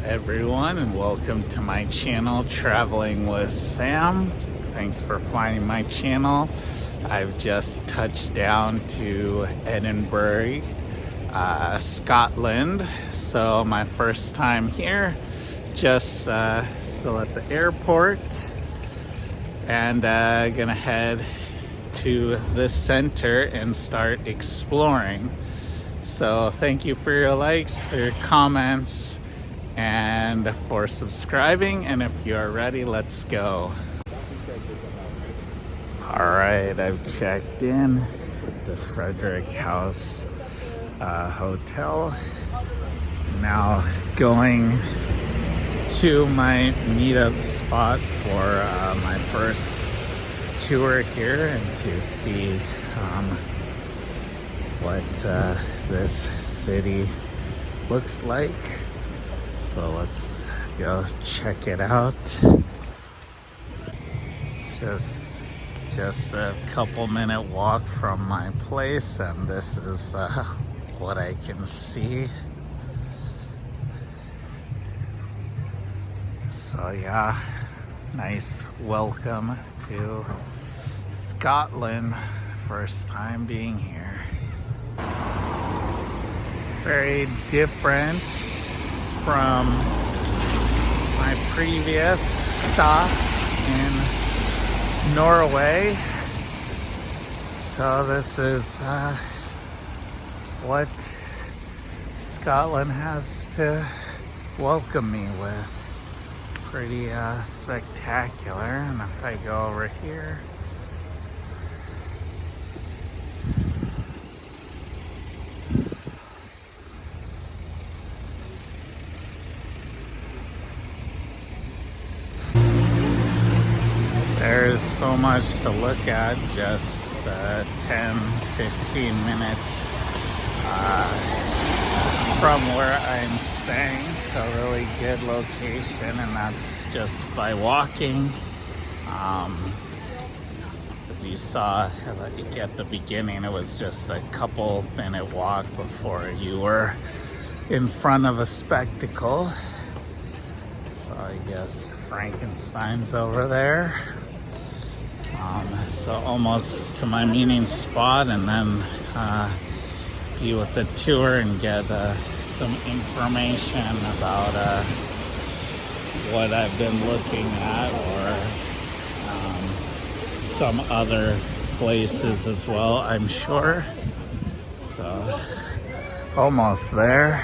everyone, and welcome to my channel, Traveling with Sam. Thanks for finding my channel. I've just touched down to Edinburgh, Scotland. So my first time here, just still at the airport, and gonna head to this center and start exploring. So thank you for your likes, for your comments, and for subscribing. And if you are ready, let's go. All right, I've checked in at the Frederick House Hotel. Now going to my meetup spot for my first tour here, and to see what this city looks like. So let's go check it out. Just a couple minute walk from my place, and this is what I can see. So yeah, nice welcome to Scotland. First time being here. Very different from my previous stop in Norway. So this is what Scotland has to welcome me with. Pretty spectacular. And if I go over here, there's so much to look at. Just 10-15 minutes from where I'm staying, so really good location, and that's just by walking. As you saw at the beginning, it was just a couple minute walk before you were in front of a spectacle. So I guess Frankenstein's over there. So almost to my meeting spot, and then be with the tour and get some information about what I've been looking at, or some other places as well, I'm sure. So almost there.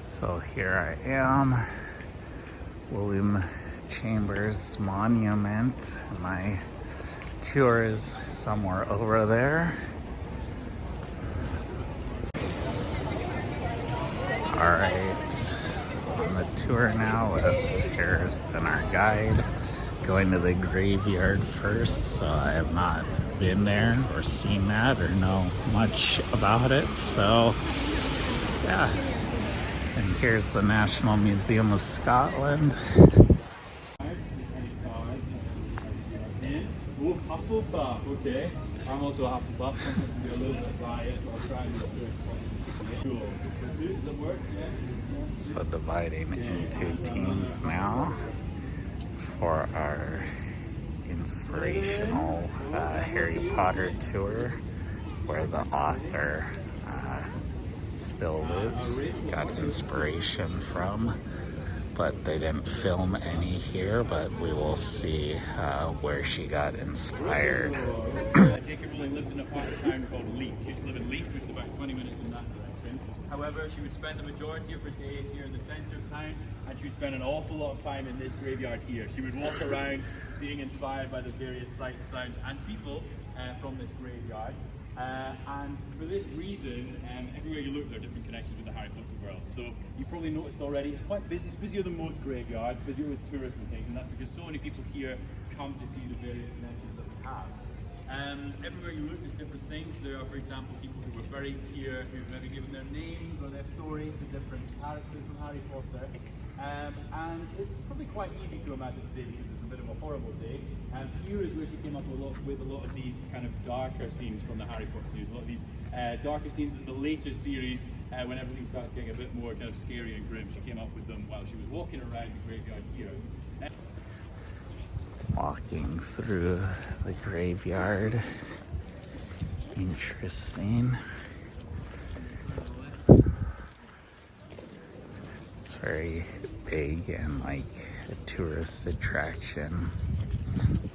So here I am, William Chambers Monument. My tour is somewhere over there. All right, on the tour now with Harris and our guide, going to the graveyard first. So I have not been there or seen that or know much about it. So yeah, and here's the National Museum of Scotland. Okay, I'm also a Hufflepuff. Sometimes can be a little bit biased, but I'll try and do it. Cool. Does that work? Yeah. So dividing into teams now for our inspirational Harry Potter tour, where the author still lives, got inspiration from. But they didn't film any here, but we will see where she got inspired. J.K. Rowling lived in a part of town called Leith. She used to live in Leith, which is about 20 minutes in that direction. However, she would spend the majority of her days here in the centre of town, and she would spend an awful lot of time in this graveyard here. She would walk around being inspired by the various sights, sounds and people from this graveyard. And for this reason, everywhere you look, there are different connections with the Harry Potter world. So you probably noticed already, it's quite busy. It's busier than most graveyards, busier with tourists and things, and that's because so many people here come to see the various connections that we have. Everywhere you look, there's different things. There are, for example, people who were buried here, who've maybe given their names or their stories to different characters from Harry Potter. And it's probably quite easy to imagine today because it's a bit of a horrible day. And here is where she came up with a lot of these kind of darker scenes from the Harry Potter series. A lot of these darker scenes in the later series, when everything starts getting a bit more kind of scary and grim. She came up with them while she was walking around the graveyard here. Walking through the graveyard. Interesting. It's very big and like a tourist attraction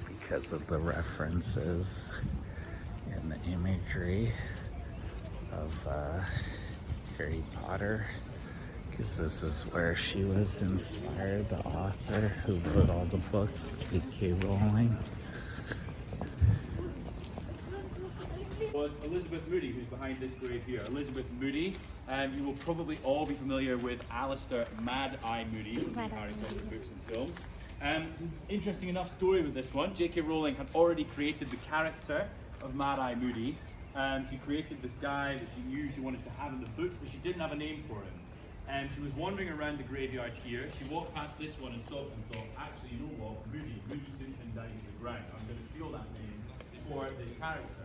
because of the references and the imagery of Harry Potter, because this is where she was inspired, the author who wrote all the books, J.K. Rowling. Was Elizabeth Moody, who's behind this grave here. Elizabeth Moody, you will probably all be familiar with Alistair Mad Eye Moody from the Harry Potter books and films. Interesting enough story with this one. J.K. Rowling had already created the character of Mad Eye Moody. She created this guy that she knew she wanted to have in the books, but she didn't have a name for him. And she was wandering around the graveyard here. She walked past this one and stopped and thought, actually, you know what? Moody suits him down to the ground. I'm going to steal that name for this character.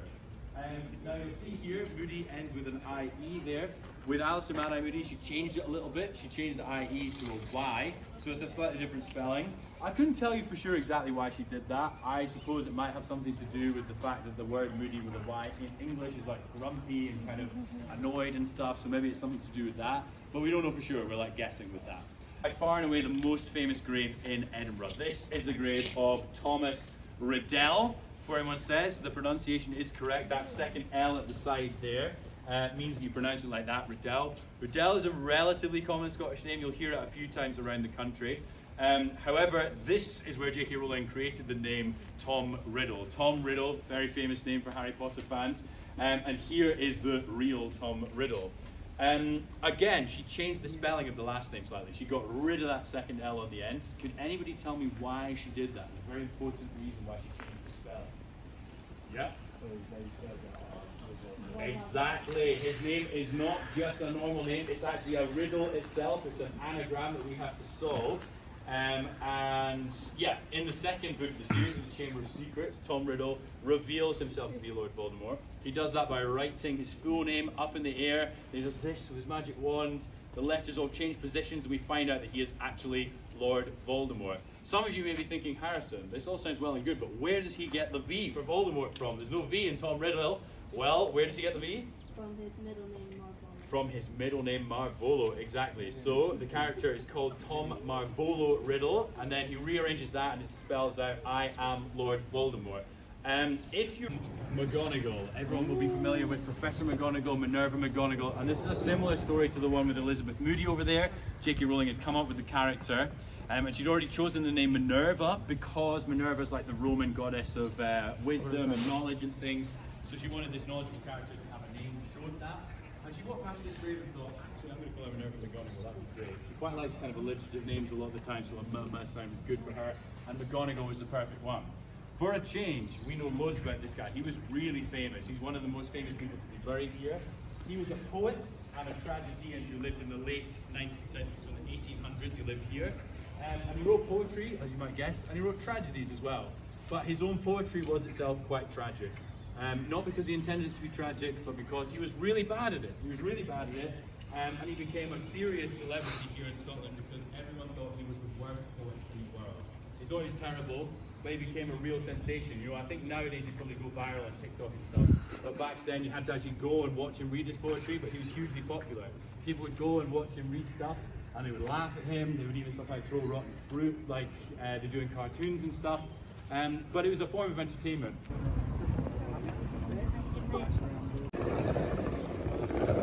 Now you'll see here, Moody ends with an IE there. With Alistair Mad Eye Moody, she changed it a little bit. She changed the IE to a Y, so it's a slightly different spelling. I couldn't tell you for sure exactly why she did that. I suppose it might have something to do with the fact that the word Moody with a Y in English is like grumpy and kind of annoyed and stuff, so maybe it's something to do with that. But we don't know for sure, we're like guessing with that. By far and away the most famous grave in Edinburgh. This is the grave of Thomas Riddell. Before anyone says, the pronunciation is correct. That second L at the side there means that you pronounce it like that, Riddell. Riddell is a relatively common Scottish name. You'll hear it a few times around the country. However, this is where J.K. Rowling created the name Tom Riddle. Tom Riddle, very famous name for Harry Potter fans. And here is the real Tom Riddle. Again, she changed the spelling of the last name slightly. She got rid of that second L on the end. Could anybody tell me why she did that? A very important reason why she changed the spelling. Yeah? Exactly. His name is not just a normal name. It's actually a riddle itself. It's an anagram that we have to solve. And yeah, in the second book of the series, of the Chamber of Secrets, Tom Riddle reveals himself to be Lord Voldemort. He does that by writing his full name up in the air. He does this with his magic wand. The letters all change positions, and we find out that he is actually Lord Voldemort. Some of you may be thinking, Harrison, this all sounds well and good, but where does he get the V for Voldemort from? There's no V in Tom Riddle. Well, where does he get the V? From his middle name, Marvolo. From his middle name, Marvolo, exactly. So the character is called Tom Marvolo Riddle, and then he rearranges that and it spells out, I am Lord Voldemort. If you McGonagall, everyone will be familiar with Professor McGonagall, Minerva McGonagall, and this is a similar story to the one with Elizabeth Moody over there. J.K. Rowling had come up with the character, and she'd already chosen the name Minerva because Minerva is like the Roman goddess of wisdom and knowledge and things. So she wanted this knowledgeable character to have a name that showed that. And she walked past this grave and thought, actually, I'm going to call her Minerva McGonagall. That would be great. She quite likes kind of alliterative names a lot of the time, so that sounds good for her. And McGonagall was the perfect one. For a change, we know loads about this guy. He was really famous. He's one of the most famous people to be buried here. He was a poet and a tragedian who lived in the late 19th century, so in the 1800s he lived here. And he wrote poetry, as you might guess, and he wrote tragedies as well. But his own poetry was itself quite tragic. Not because he intended it to be tragic, but because he was really bad at it. He was really bad at it, and he became a serious celebrity here in Scotland because everyone thought he was the worst poet in the world. They thought he was terrible, but he became a real sensation. You know, I think nowadays he'd probably go viral on TikTok and stuff, but back then you had to actually go and watch him read his poetry, but he was hugely popular. People would go and watch him read stuff, and they would laugh at him. They would even sometimes throw rotten fruit like they do in cartoons and stuff. But it was a form of entertainment.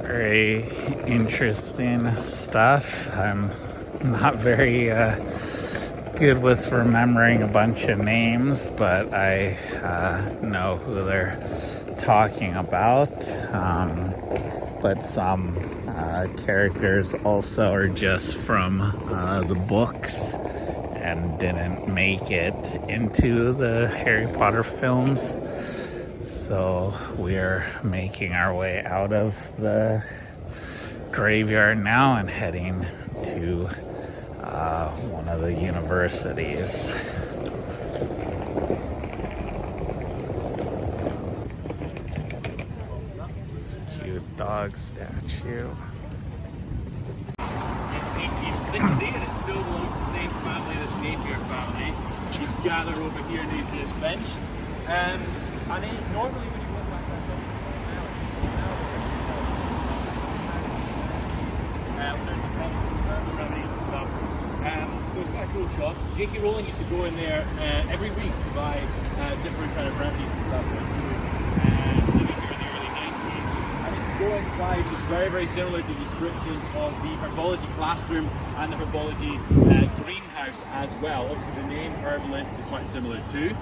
Very interesting stuff. I'm not very good with remembering a bunch of names, but I know who they're talking about. But some characters also are just from the books and didn't make it into the Harry Potter films. So we're making our way out of the graveyard now and heading to one of the universities. This cute dog statue. In 1860, and it still belongs to the same family, this Napier family. She's gathered over here near this bench. And normally when you walk back that top, remedies and stuff. So it's quite a cool shop. J.K. Rowling used to go in there every week to buy different kind of remedies and stuff. Living here in the early 90s. And if you go inside, it's very, very similar to the descriptions of the herbology classroom and the herbology greenhouse as well. Obviously, the name herbalist is quite similar too.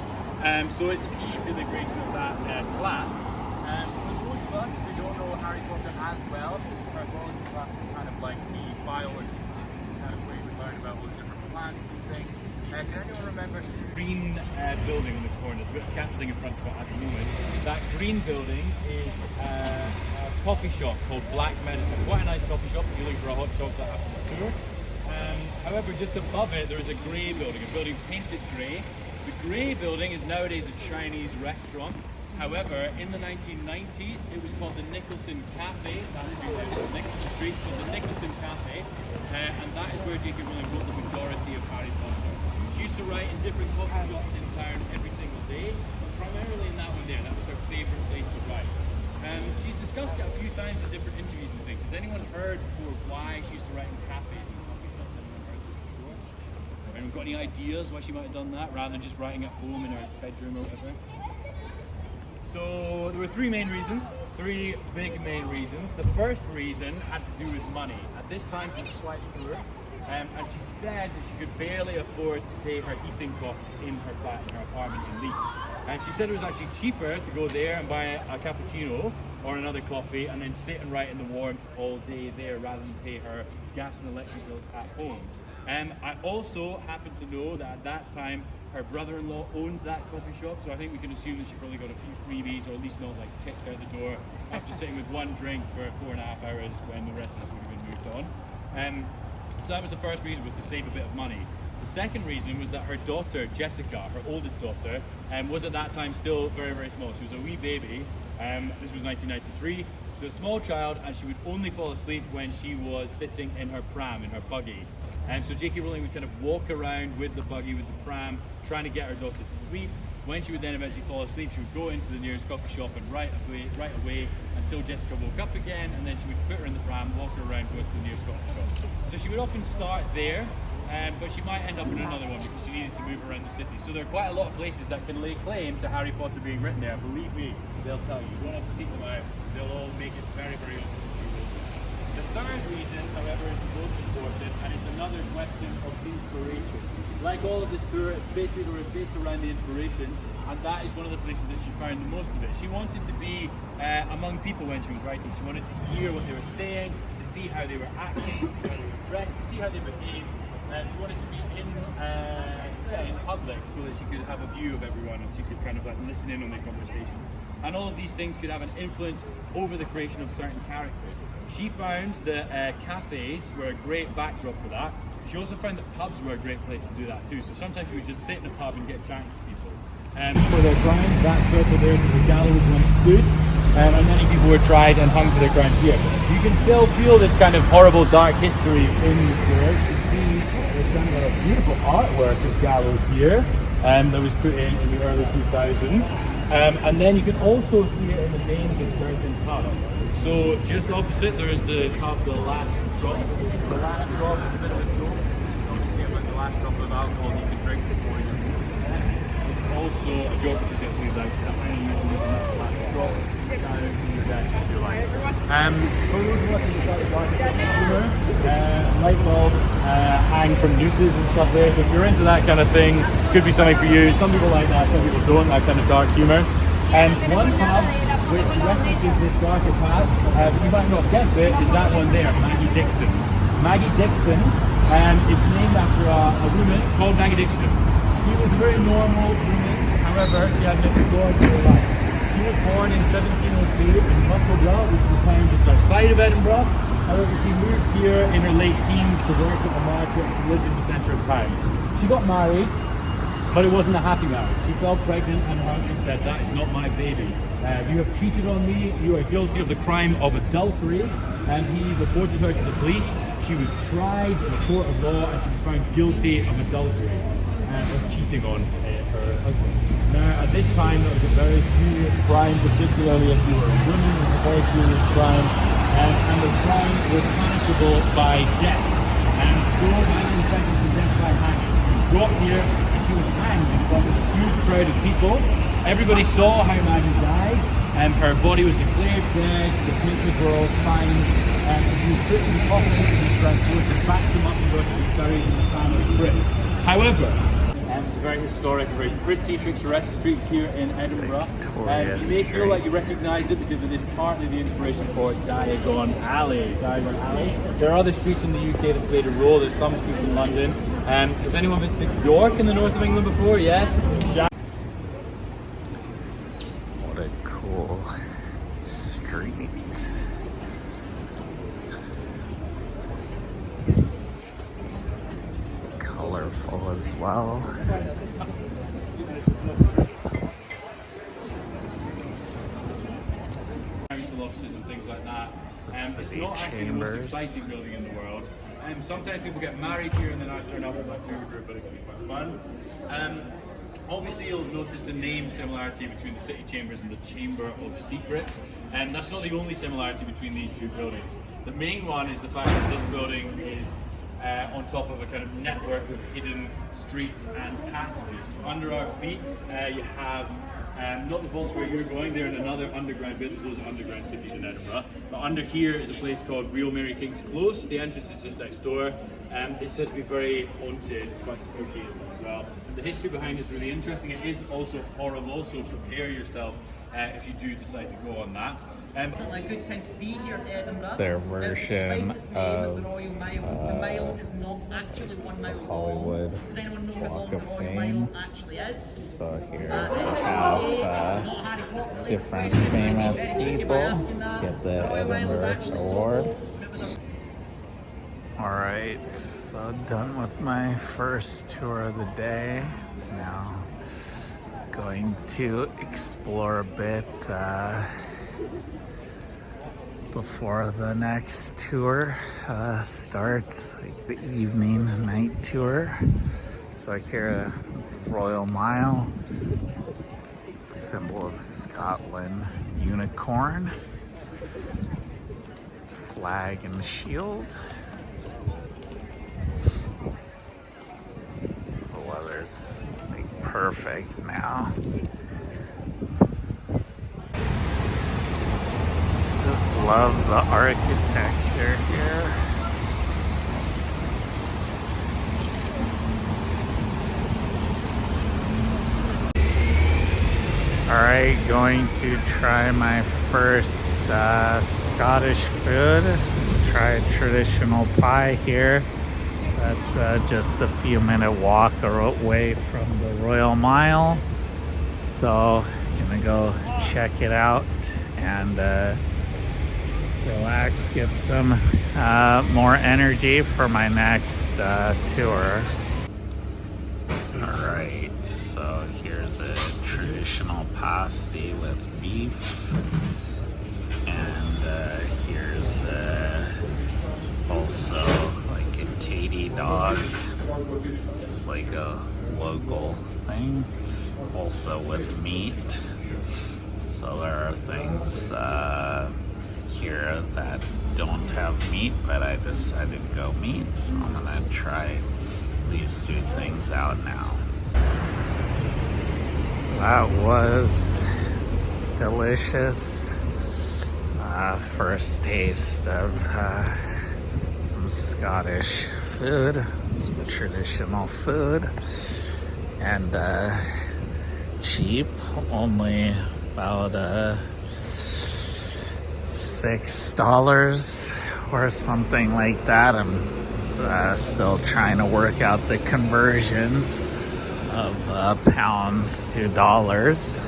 So it's key to the creation of that class. For those of us who don't know Harry Potter as well, herbology class is kind of like the biology. It's kind of where you learn about all the different plants and things. Can anyone remember the green building in the corner? There's a bit of scaffolding in front of it at the moment. That green building is a coffee shop called Black Medicine. Quite a nice coffee shop if you're looking for a hot chocolate after the tour. However, just above it, there is a grey building, a building painted grey. The grey building is nowadays a Chinese restaurant. However, in the 1990s, it was called the Nicholson Cafe. That is on Nicholson Street, called the Nicholson Cafe. And that is where J.K. Rowling wrote the majority of Harry Potter. She used to write in different coffee shops in town every single day, but primarily in that one there. That was her favourite place to write. She's discussed it a few times in different interviews and things. Has anyone heard before why she used to write in cafes and coffee shops? Anyone heard this before? Anyone got any ideas why she might have done that rather than just writing at home in her bedroom or whatever? So there were three big main reasons. The first reason had to do with money. At this time she was quite poor, and she said that she could barely afford to pay her heating costs in her flat, in her apartment in Leith. And she said it was actually cheaper to go there and buy a cappuccino or another coffee and then sit and write in the warmth all day there rather than pay her gas and electric bills at home. I also happen to know that at that time her brother-in-law owned that coffee shop, so I think we can assume that she probably got a few freebies, or at least not like kicked out the door after sitting with one drink for 4.5 hours when the rest of us would have been moved on. So that was the first reason, was to save a bit of money. The second reason was that her daughter, Jessica, her oldest daughter, was at that time still very, very small. She was a wee baby. This was 1993. She was a small child, and she would only fall asleep when she was sitting in her pram, in her buggy. So J.K. Rowling would kind of walk around with the buggy, with the pram, trying to get her daughter to sleep. When she would then eventually fall asleep, she would go into the nearest coffee shop and write away until Jessica woke up again, and then she would put her in the pram, walk her around, go to the nearest coffee shop. So she would often start there, but she might end up in another one because she needed to move around the city. So there are quite a lot of places that can lay claim to Harry Potter being written there. Believe me, they'll tell you. You don't have to seek them out. They'll all make it very, very obvious. The third reason, however, is the most important, and it's another question of inspiration. Like all of this tour, it's basically based around the inspiration, and that is one of the places that she found the most of it. She wanted to be among people when she was writing. She wanted to hear what they were saying, to see how they were acting, to see how they were dressed, to see how they behaved. She wanted to be in public so that she could have a view of everyone and she could kind of like listen in on their conversations. And all of these things could have an influence over the creation of certain characters. She found that cafes were a great backdrop for that. She also found that pubs were a great place to do that too. So sometimes we would just sit in a pub and get chatting to people. For their crimes, that circle there is the gallows once stood, and many people were tried and hung for their crimes here. You can still feel this kind of horrible dark history in the square. You can see there's kind of a beautiful artwork of gallows here that was put in the early 2000s. And then you can also see it in the names of certain pubs. So just opposite there is the pub, The Last Drop. The Last Drop is a bit of a joke. It's obviously about the last drop of alcohol you can drink before you go. It's also a joke because it feels like that when you use that last drop down into your death if you like. For those of us who decided to light bulbs hang from nooses and stuff there. So if you're into that kind of thing, could be something for you. Some people like that, some people don't, that kind of dark humour. One pub which references this darker past, but you might not guess it, is that one there, Maggie Dixon's. Maggie Dixon is named after a woman called Maggie Dixon. She was a very normal woman, however, she had an extraordinary life. She was born in 1702 in Musselburgh, which is a town just outside of Edinburgh. However, she moved here in her late teens to work at the market and lived in the centre of town. She got married, but it wasn't a happy marriage. She fell pregnant and her husband said, "That is not my baby. You have cheated on me. You are guilty of the crime of adultery." And he reported her to the police. She was tried in a court of law and she was found guilty of adultery and of cheating on her husband. Now, at this time, that was a very serious crime, particularly if you were a woman. It was a very serious crime, and the crime was punishable by death. And so Maggie was sentenced to death by hanging. She was brought here and she was hanged in front of a huge crowd of people. Everybody saw how Maggie died, and her body was declared dead. The papers were all signed, and she was put in the coffin and transported back to Musselburgh to be buried in the family crypt. However, it's a very historic, very pretty, picturesque street here in Edinburgh. And you may feel like you recognise it because it is partly the inspiration for Diagon Alley. Diagon Alley. There are other streets in the UK that played a role. There's some streets in London. Has anyone visited York in the north of England before? Yeah? What a cool street. Colorful as well. Council offices and things like that. It's not actually the most exciting building in the world. Sometimes people get married here and then I turn up with my tour group, but it can be quite fun. Obviously, you'll notice the name similarity between the City Chambers and the Chamber of Secrets, and that's not the only similarity between these two buildings. The main one is the fact that this building is on top of a kind of network of hidden streets and passages. Under our feet, you have not the vaults where you're going, they're in another underground bit. Those are underground cities in Edinburgh. But under here is a place called Real Mary King's Close. The entrance is just next door. It's said to be very haunted. It's quite spooky and stuff as well. The history behind it is really interesting. It is also horrible, so prepare yourself if you do decide to go on that. A good time to be here in Edinburgh. Their version of the Royal Mile. The mile is not actually 1 mile Hollywood long. Does anyone know how Walk long the of Royal Fame. Mile actually is? So here we It's have not Harry Potter. different famous people get the Edinburgh Award. Alright, so done with my first tour of the day. Now going to explore a bit before the next tour starts, like the evening night tour. So here, the Royal Mile, symbol of Scotland, unicorn, flag and shield. The weather's like perfect now. Just love the architecture here. Alright, going to try my first Scottish food. Try a traditional pie here. That's just a few minute walk away from the Royal Mile. So, gonna go check it out and relax, get some more energy for my next tour. Alright, so here's a traditional pasty with beef, and here's also like a tatey dog, which is like a local thing, also with meat. So there are things here that don't have meat, but I decided to go meat, so I'm gonna try these two things out now. That was delicious. First taste of some Scottish food, some traditional food, and cheap, only about $6 or something like that. I'm still trying to work out the conversions of pounds to dollars.